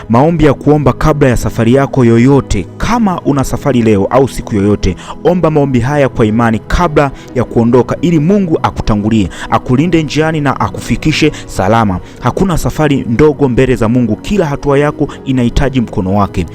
Maombi ya kuomba kabla ya safari yako yoyote. Kama una safari leo au siku yoyote, omba maombi haya kwa imani kabla ya kuondoka, ili Mungu akutangulie, akulinde njiani na akufikishe salama. Hakuna safari ndogo mbele za Mungu, kila hatua yako inahitaji mkono wake.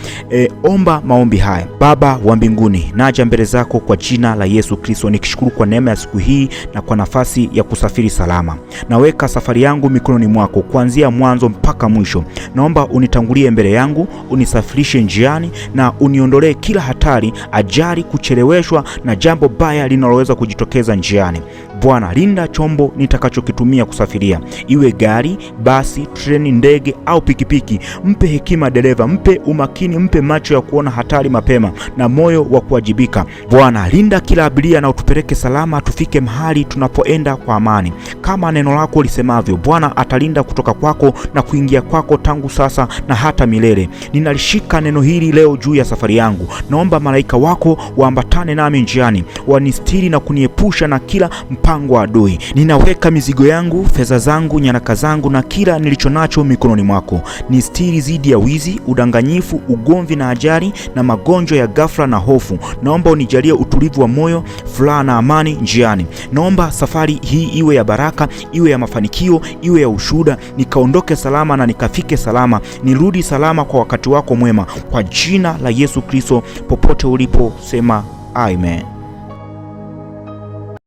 Omba maombi haya. Baba wa mbinguni, naja mbele zako kwa jina la Yesu Kristo, nikishukuru kwa neema ya siku hii na kwa nafasi ya kusafiri salama. Naweka safari yangu mikononi mwako kuanzia mwanzo mpaka mwisho. Naomba unitangulie mbele yangu, unisafirishe njiani na uniondolee kila hatari, ajali, kucheleweshwa na jambo baya linaloweza kujitokeza njiani. Bwana, linda chombo nitakachokitumia kusafiria, iwe gari, basi, treni, ndege au pikipiki. Mpe hekima dereva, mpe umakini, mpe macho ya kuona hatari mapema na moyo wa kuwajibika. Bwana, linda kila abiria na utupeleke salama, tufike mahali tunapoenda kwa amani, kama neno lako lisemavyo. Bwana atalinda kutoka kwako na kuingia kwako tangu sasa na hata milele. Ninalishika neno hili leo juu ya safari yangu. Naomba malaika wako waambatane nami njiani, wanistiri na kuniepusha na kila mpango wa adui. Ninaweka mizigo yangu, fedha zangu, nyaraka zangu na kila nilichonacho mikononi mwako. Nistiri dhidi ya wizi, udanganyifu, ugomvi na ajali na magonjwa ya ghafla na hofu. Naomba unijalie utulivu wa moyo, furaha na amani njiani. Naomba safari hii iwe ya baraka, iwe ya mafanikio, iwe ya ushuhuda. Nikaondoke salama na nikafike salama, nirudi salama kwa wakati wako mwema. Kwa jina la Yesu Kristo, popote ulipo sema amen.